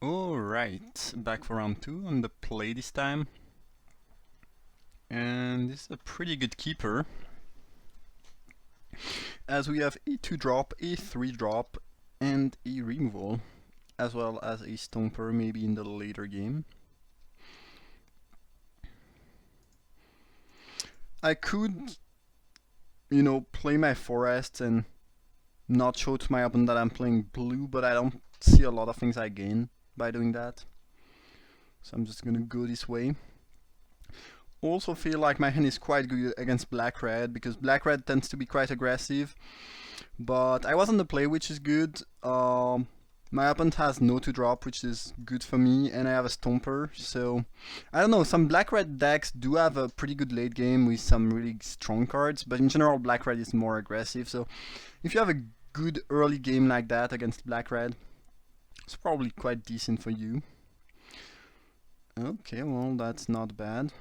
Alright, back for round 2 on the play this time. And this is a pretty good keeper, as we have a 2 drop, a 3 drop, and a removal, as well as a stomper maybe in the later game. I could, play my forest and not show to my opponent that I'm playing blue, but I don't see a lot of things I gain by doing that. So I'm just gonna go this way. Also feel like my hand is quite good against black-red, because black-red tends to be quite aggressive. But I was on the play, which is good. My opponent has no 2-drop, which is good for me, and I have a stomper, so I don't know, some black-red decks do have a pretty good late game with some really strong cards, but in general black-red is more aggressive, so if you have a good early game like that against black-red, it's probably quite decent for you. Okay, well, that's not bad.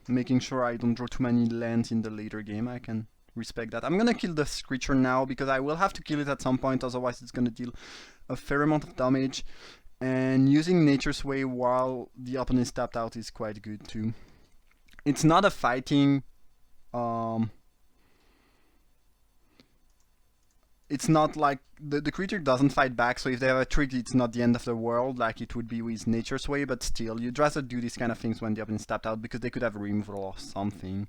Making sure I don't draw too many lands in the later game, I can respect that. I'm gonna kill this creature now, because I will have to kill it at some point, otherwise it's gonna deal a fair amount of damage. And using Nature's Way while the opponent is tapped out is quite good too. It's not a fighting... it's not like... The creature doesn't fight back, so if they have a trick, it's not the end of the world like it would be with Nature's Way, but still, you'd rather do these kind of things when the opponent is tapped out, because they could have a removal or something.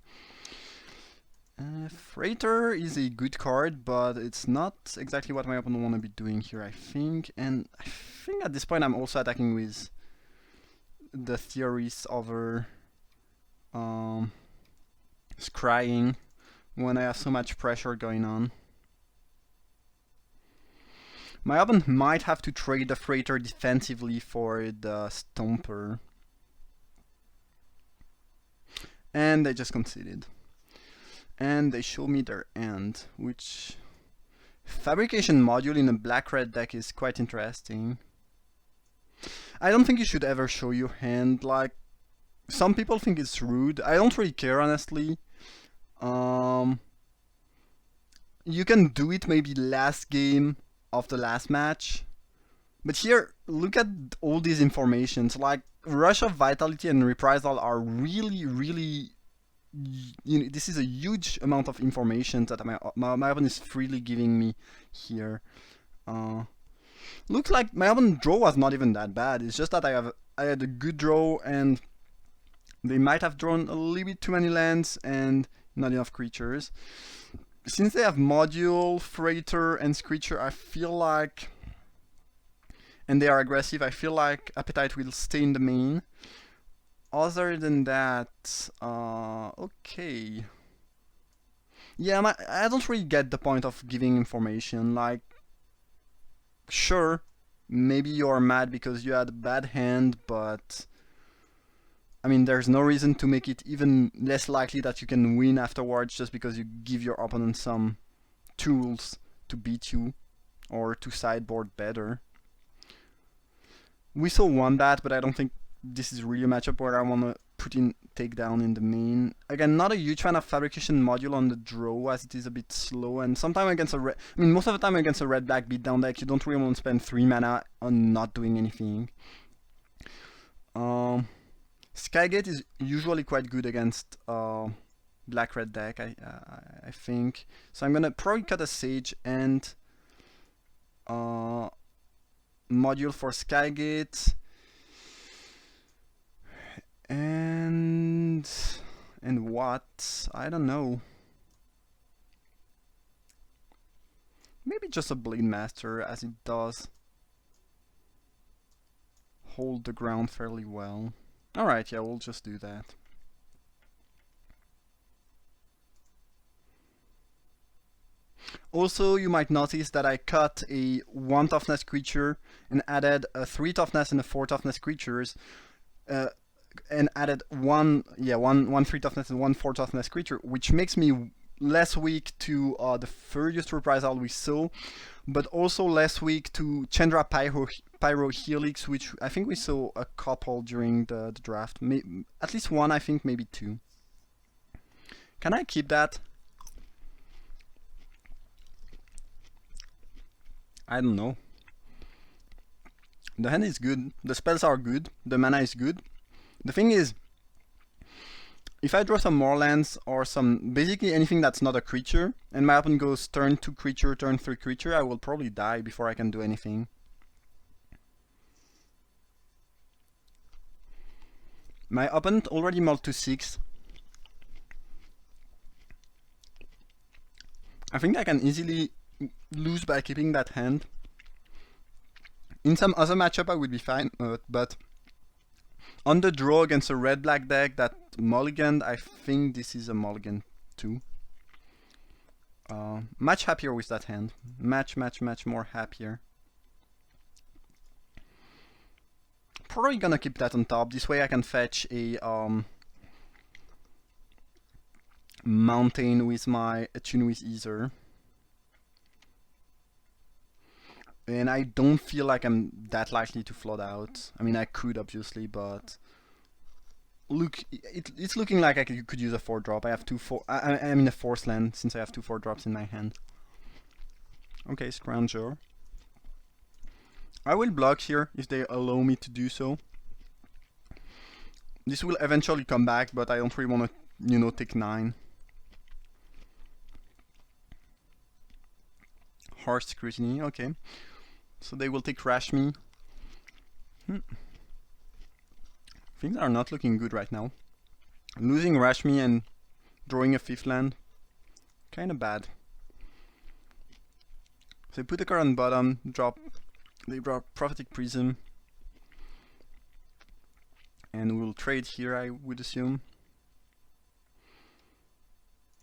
Freighter is a good card, but it's not exactly what my opponent want to be doing here, I think. And I think at this point I'm also attacking with the theories over scrying when I have so much pressure going on. My opponent might have to trade the Freighter defensively for the Stomper. And they just conceded. And they show me their end, which... Fabrication module in a black-red deck is quite interesting. I don't think you should ever show your hand, like... Some people think it's rude. I don't really care, honestly. You can do it maybe last game of the last match. But here, look at all these informations. Like, Rush of Vitality and Reprisal are really... this is a huge amount of information that my opponent is freely giving me here. Looks like my opponent's draw was not even that bad. It's just that I had a good draw, and they might have drawn a little bit too many lands and not enough creatures. Since they have Module, Freighter, and Screecher, I feel like... and they are aggressive, I feel like Appetite will stay in the main. Other than that, okay. Yeah, I don't really get the point of giving information. Like, sure, maybe you're mad because you had a bad hand, but... I mean, there's no reason to make it even less likely that you can win afterwards just because you give your opponent some tools to beat you or to sideboard better. We saw one bat, but I don't think this is really a matchup where I want to put in takedown in the main. Again, not a huge fan of Fabrication Module on the draw, as it is a bit slow, and sometimes against a red... I mean, most of the time against a red-black beatdown deck, you don't really want to spend 3 mana on not doing anything. Skygate is usually quite good against black-red deck, I think. So I'm gonna probably cut a Sage and module for Skygate. And what? I don't know. Maybe just a Blade Master, as it does hold the ground fairly well. Alright, yeah, we'll just do that. Also, you might notice that I cut a 1 toughness creature and added a 3 toughness and a 4 toughness creatures. And added one 3 toughness and 1 4 toughness creature, which makes me less weak to the Furious Reprisal we saw, but also less weak to Chandra Pyro Helix, which I think we saw a couple during the draft. At least one, I think, maybe 2. Can I keep that? I don't know. The hand is good, the spells are good, the mana is good. The thing is, if I draw some more lands or some basically anything that's not a creature, and my opponent goes turn 2 creature, turn 3 creature, I will probably die before I can do anything. My opponent already mulled to 6. I think I can easily lose by keeping that hand. In some other matchup I would be fine, but on the draw against a red-black deck that mulliganed, I think this is a mulligan too. Much happier with that hand. Much more happier. Probably gonna keep that on top. This way I can fetch a mountain with my Attune with Ether. And I don't feel like I'm that likely to flood out. I mean, I could obviously, but look, it's looking like I could use a 4-drop. I have I'm in a force land since I have 2 4-drops in my hand. Okay, Scrounger. I will block here if they allow me to do so. This will eventually come back, but I don't really want to, you know, take 9. Harsh Scrutiny, okay. So they will take Rashmi. Things are not looking good right now. Losing Rashmi and drawing a 5th land, kinda bad. So they put the card on bottom, they drop Prophetic Prism. And we'll trade here, I would assume.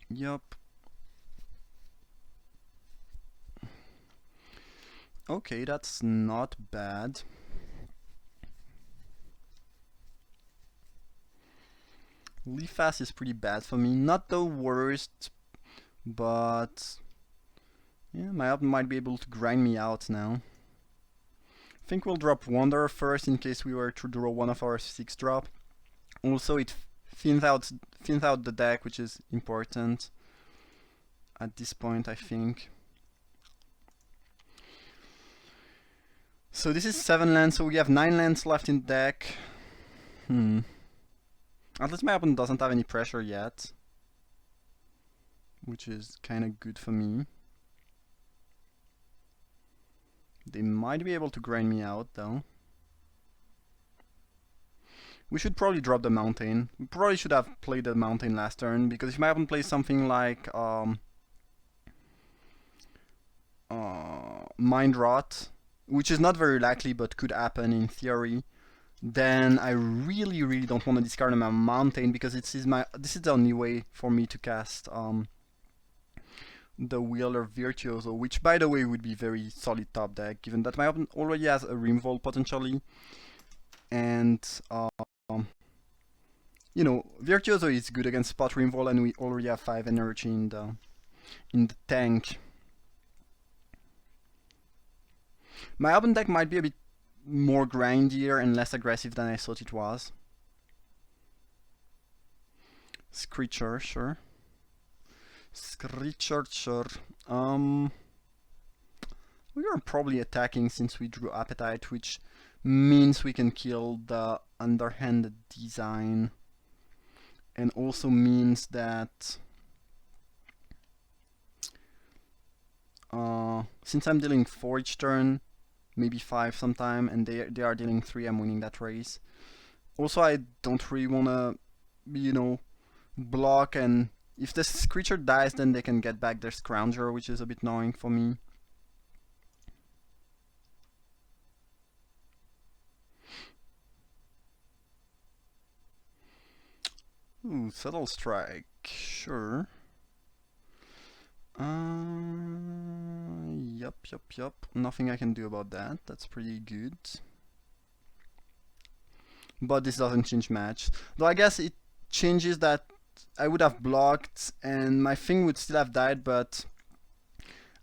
Yup. Okay, that's not bad. Leaf Fast is pretty bad for me. Not the worst, but yeah, my opponent might be able to grind me out now. I think we'll drop Wanderer first in case we were to draw one of our 6-drop. Also, it thins out the deck, which is important at this point, I think. So this is 7 lands, so we have 9 lands left in the deck. At least my opponent doesn't have any pressure yet, which is kind of good for me. They might be able to grind me out though. We should probably drop the mountain. We probably should have played the mountain last turn, because if my opponent plays something like Mind Rot, which is not very likely but could happen in theory, then I really don't want to discard my mountain, because this is the only way for me to cast the Wheeler Virtuoso, which by the way would be very solid top deck, given that my opponent already has a Rimvolt potentially, and you know, Virtuoso is good against Spot Rimvolt, and we already have 5 energy in the tank. My opponent deck might be a bit more grindier and less aggressive than I thought it was. Screecher, sure. Screecher, sure. We are probably attacking since we drew Appetite, which means we can kill the underhanded design, and also means that since I'm dealing 4 each turn, maybe 5 sometime, and they are dealing 3, I'm winning that race. Also, I don't really wanna, you know, block, and if this creature dies, then they can get back their Scrounger, which is a bit annoying for me. Ooh, Subtle Strike, sure. Yup. Nothing I can do about that. That's pretty good. But this doesn't change match. Though I guess it changes that I would have blocked and my thing would still have died, but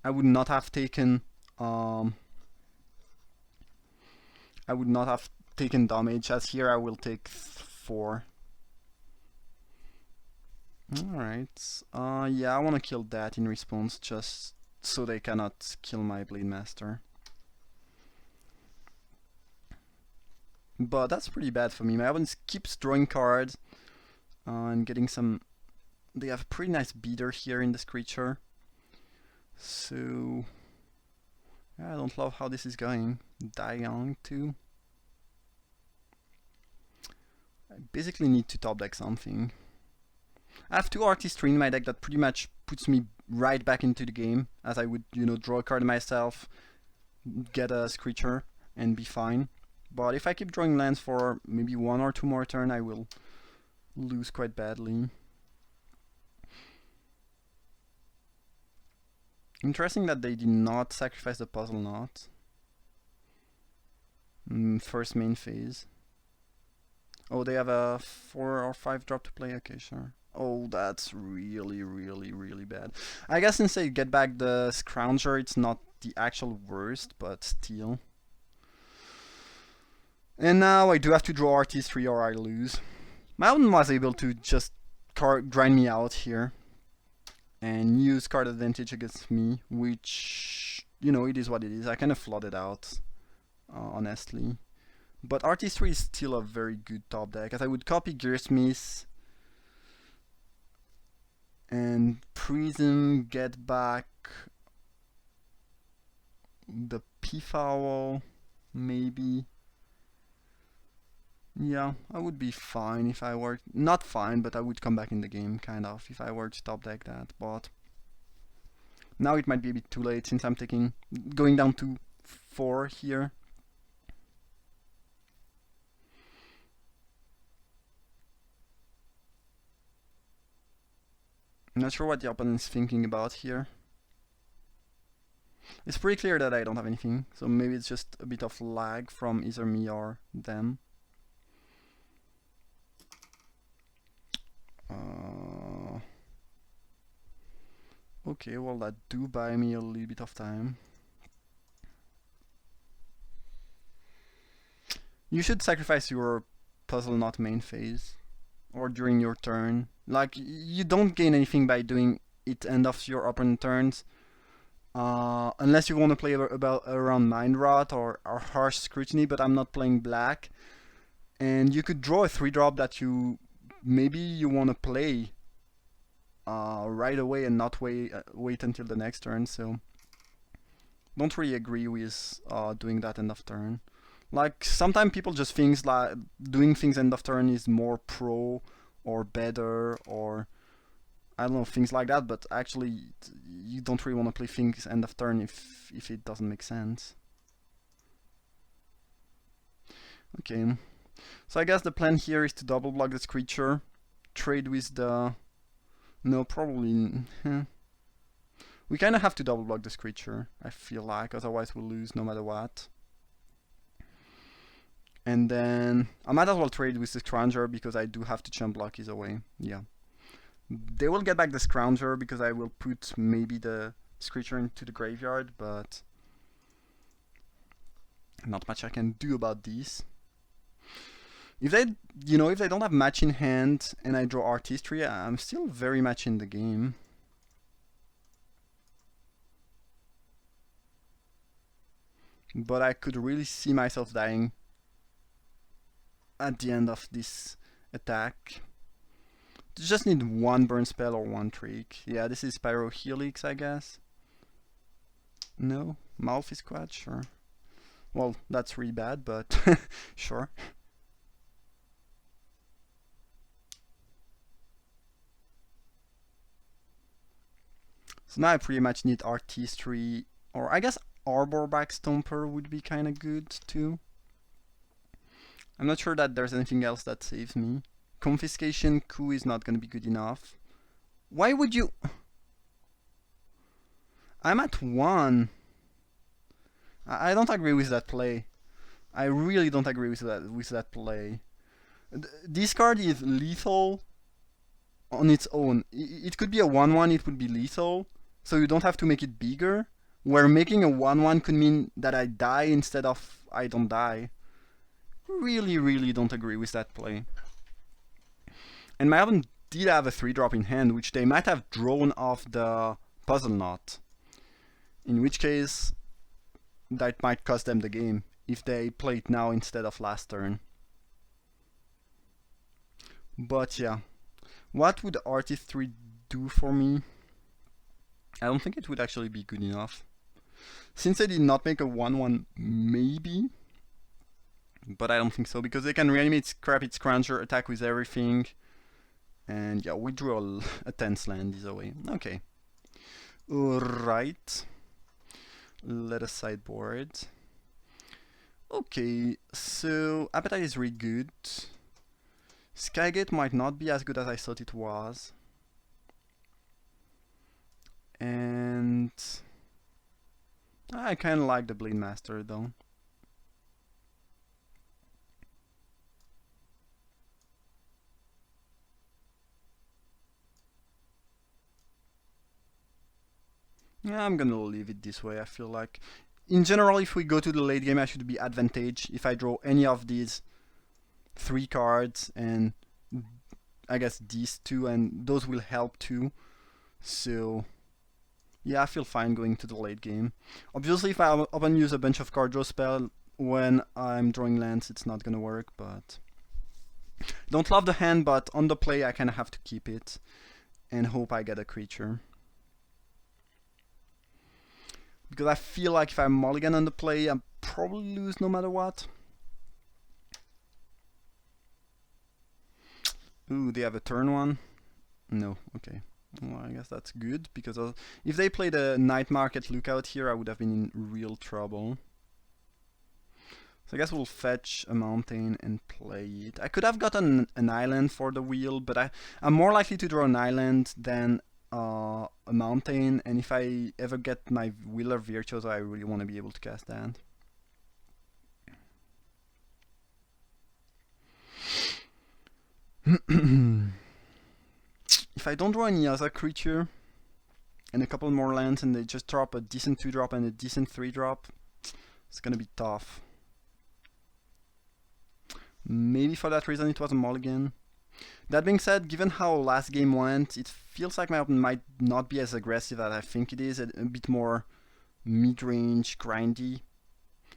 I would not have taken damage, as here I will take 4. Alright. Yeah, I wanna kill that in response, just so they cannot kill my Blade Master. But that's pretty bad for me. My opponent keeps drawing cards and getting some. They have a pretty nice beater here in this creature. So I don't love how this is going. Die young too. I basically need to top deck something. I have 2 artistry in my deck that pretty much puts me right back into the game, as I would, draw a card myself, get a creature, and be fine. But if I keep drawing lands for maybe 1 or 2 more turns, I will lose quite badly. Interesting that they did not sacrifice the puzzle knot. First main phase. Oh, they have a 4 or 5 drop to play? Okay, sure. Oh, that's really, really, really bad. I guess since they get back the Scrounger, it's not the actual worst, but still. And now I do have to draw artistry or I lose. My opponent was able to just grind me out here and use card advantage against me, which, it is what it is. I kind of flooded out, honestly. But artistry is still a very good top deck, as I would copy Gearsmith and Prism, get back the Peafowl, maybe. Yeah, I would be fine if I were... Not fine, but I would come back in the game, kind of, if I were to top deck that, but... Now it might be a bit too late, since I'm going down to 4 here. I'm not sure what the opponent is thinking about here. It's pretty clear that I don't have anything, so maybe it's just a bit of lag from either me or them. Okay, well that do buy me a little bit of time. You should sacrifice your puzzle knot main phase, or during your turn. Like, you don't gain anything by doing it end of your opponent's turns, unless you want to play around Mind Rot or Harsh Scrutiny, but I'm not playing black. And you could draw a 3-drop that maybe you want to play right away and not wait until the next turn, so don't really agree with doing that end of turn. Like, sometimes people just think like doing things end of turn is more pro or better, or I don't know, things like that, but actually you don't really want to play things end of turn if it doesn't make sense. Okay, so I guess the plan here is to double block this creature, trade with the... No, probably... We kind of have to double block this creature, I feel like, otherwise we'll lose no matter what. And then I might as well trade with the Scrounger because I do have to chump block either way. Yeah. They will get back the Scrounger because I will put maybe the creature into the graveyard, but not much I can do about this. If they, if they don't have match in hand and I draw artistry, I'm still very much in the game. But I could really see myself dying at the end of this attack. Just need 1 burn spell or 1 trick. Yeah, this is Pyro Helix, I guess. No? Mouth is quad? Sure. Well, that's really bad, but sure. So now I pretty much need artistry, or I guess Arborback Stomper would be kinda good too. I'm not sure that there's anything else that saves me. Confiscation Coup is not gonna be good enough. Why would you... I'm at 1. I don't agree with that play. I really don't agree with that play. This card is lethal on its own. It could be a 1-1, it would be lethal, so you don't have to make it bigger. Where making a 1-1 could mean that I die instead of I don't die. Really, really don't agree with that play. And my opponent did have a 3-drop in hand, which they might have drawn off the puzzle knot. In which case, that might cost them the game if they play it now instead of last turn. But yeah, what would Artist 3 do for me? I don't think it would actually be good enough. Since they did not make a 1-1, maybe, but I don't think so, because they can reanimate Scrap its Scrounger, attack with everything, and yeah, we drew a 10th land either way. Okay. Alright. Let us sideboard. Okay, so Appetite is really good. Skygate might not be as good as I thought it was. And I kinda like the Blade Master though. Yeah, I'm gonna leave it this way. I feel like, in general, if we go to the late game, I should be advantaged if I draw any of these 3 cards, and I guess these 2, and those will help too. So yeah, I feel fine going to the late game. Obviously, if I often use a bunch of card draw spell when I'm drawing lands, it's not gonna work, but don't love the hand, but on the play I kinda have to keep it and hope I get a creature. Because I feel like if I mulligan on the play, I'll probably lose no matter what. Ooh, they have a turn 1? No, okay. Well, I guess that's good, because if they played a Night Market Lookout here, I would have been in real trouble. So I guess we'll fetch a mountain and play it. I could have gotten an island for the wheel, but I'm more likely to draw an island than a mountain, and if I ever get my Wheeler Virtuoso, I really want to be able to cast that. If I don't draw any other creature and a couple more lands and they just drop a decent 2-drop and a decent 3-drop, it's gonna be tough. Maybe for that reason it was a mulligan. That being said, given how last game went, it feels like my opponent might not be as aggressive as I think it is, a bit more mid-range, grindy.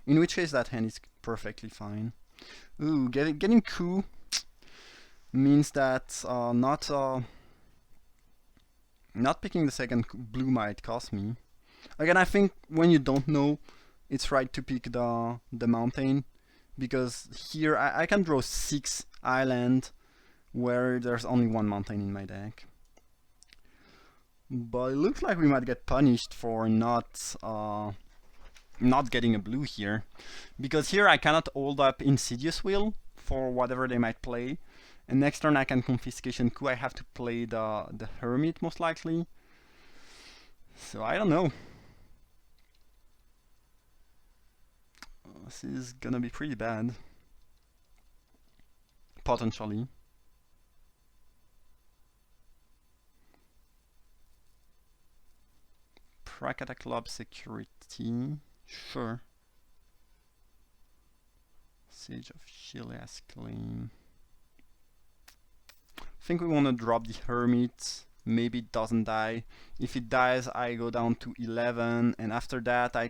In which case that hand is perfectly fine. Ooh, getting coup means that not picking the second blue might cost me. Again, I think when you don't know, it's right to pick the mountain, because here I can draw 6 island where there's only 1 mountain in my deck. But it looks like we might get punished for not getting a blue here, because here I cannot hold up Insidious Will for whatever they might play, and next turn I can Confiscation Coup. I have to play the Hermit most likely, so I don't know. This is gonna be pretty bad, potentially. Prakata Club Security, sure. Sage of Chilea's Claim. I think we want to drop the Hermit. Maybe it doesn't die. If it dies, I go down to 11, and after that I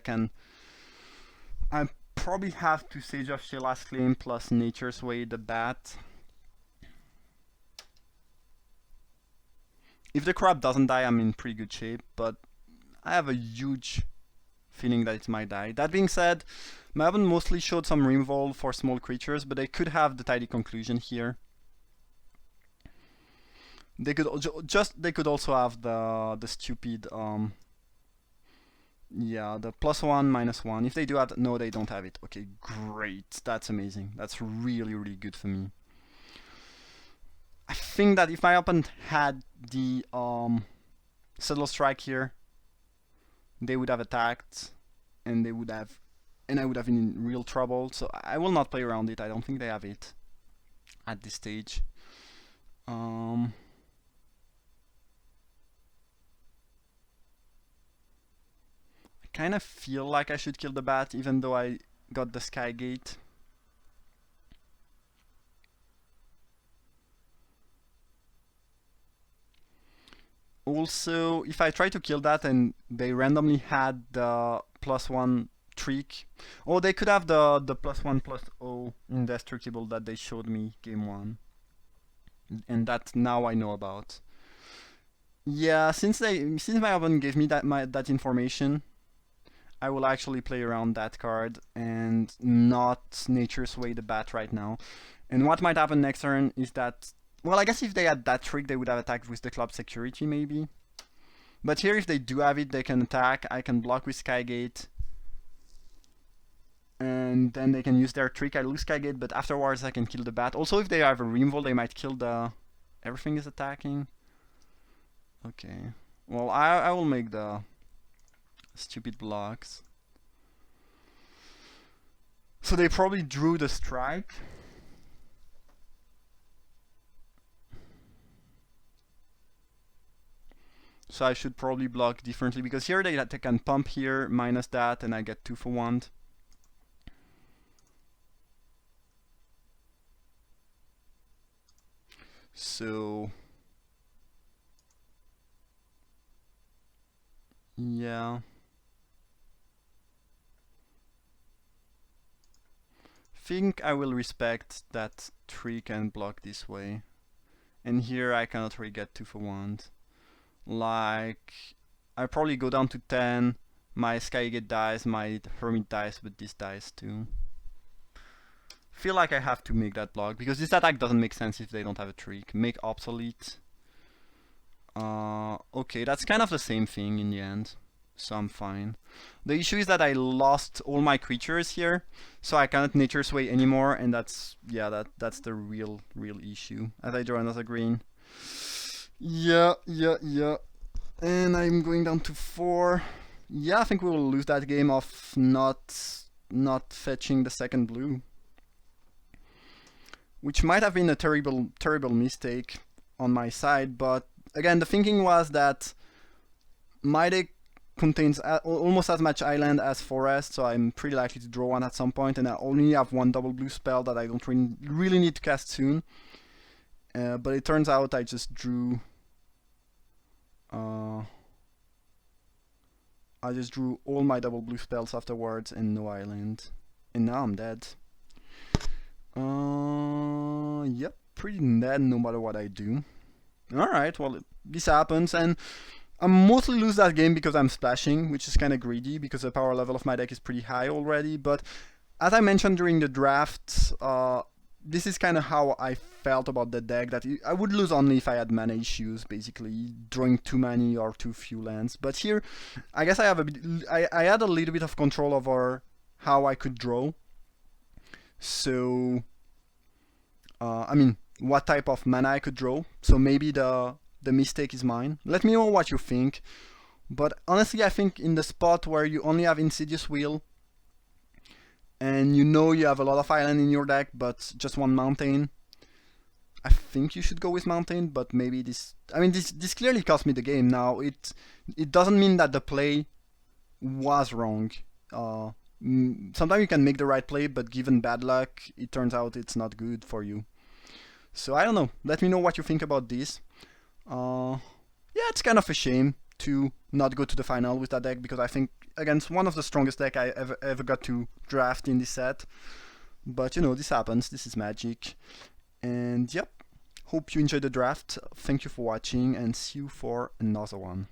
probably have to Sage of Sheila's Claim plus Nature's Way the bat. If the crab doesn't die, I'm in pretty good shape, but I have a huge feeling that it might die. That being said, my opponent mostly showed some removal for small creatures, but they could have the Tidy Conclusion here. They could also have the stupid yeah, the +1 -1. If they do have, no, they don't have it. Okay, great. That's amazing. That's really, really good for me. I think that if my opponent had the Subtle Strike here, they would have attacked, and I would have been in real trouble. So I will not play around it. I don't think they have it at this stage. I kind of feel like I should kill the bat, even though I got the Skygate. Also, if I try to kill that and they randomly had the +1 trick, or they could have the +1/+0 indestructible that they showed me game 1. and that now I know about. Yeah, since my opponent gave me that information, I will actually play around that card and not Nature Sway the bat right now. And what might happen next turn is that, well, I guess if they had that trick, they would have attacked with the club security maybe. But here, if they do have it, they can attack. I can block with Skygate. And then they can use their trick. I lose Skygate, but afterwards I can kill the bat. Also, if they have a Removal, they might kill the... Everything is attacking. Okay. Well, I will make the stupid blocks. So they probably drew the strike. So I should probably block differently, because here they can pump here, minus that, and I get 2 for 1. So... yeah. Think I will respect that tree can block this way. And here I cannot really get 2 for 1. Like, I probably go down to 10, my Skygate dies, my Hermit dies, but this dies too. Feel like I have to make that block, because this attack doesn't make sense if they don't have a trick. Make obsolete. Okay, that's kind of the same thing in the end, so I'm fine. The issue is that I lost all my creatures here, so I cannot Nature Sway anymore, and that's, yeah, that's the real issue. As I draw another green. Yeah. And I'm going down to 4. Yeah, I think we will lose that game of not fetching the second blue. Which might have been a terrible mistake on my side, but again, the thinking was that my deck contains almost as much island as forest, so I'm pretty likely to draw one at some point, and I only have one double blue spell that I don't really need to cast soon. But it turns out I just drew... I just drew all my double blue spells afterwards and no island. And now I'm dead. Yep, pretty dead no matter what I do. Alright, well, this happens, and I mostly lose that game because I'm splashing, which is kind of greedy because the power level of my deck is pretty high already, but as I mentioned during the draft, this is kind of how I felt about the deck, that I would lose only if I had mana issues, basically, drawing too many or too few lands. But here, I guess I have I had a little bit of control over how I could draw. So, I mean, what type of mana I could draw. So maybe the mistake is mine. Let me know what you think. But honestly, I think in the spot where you only have Insidious Wheel, and you know you have a lot of island in your deck, but just one mountain, I think you should go with mountain, but maybe this... I mean, this clearly cost me the game. Now, it doesn't mean that the play was wrong. Sometimes you can make the right play, but given bad luck, it turns out it's not good for you. So, I don't know. Let me know what you think about this. Yeah, it's kind of a shame to not go to the final with that deck, because I think, again, it's one of the strongest deck I ever got to draft in this set. But, you know, this happens. This is Magic. And, yep. Hope you enjoyed the draft. Thank you for watching, and see you for another one.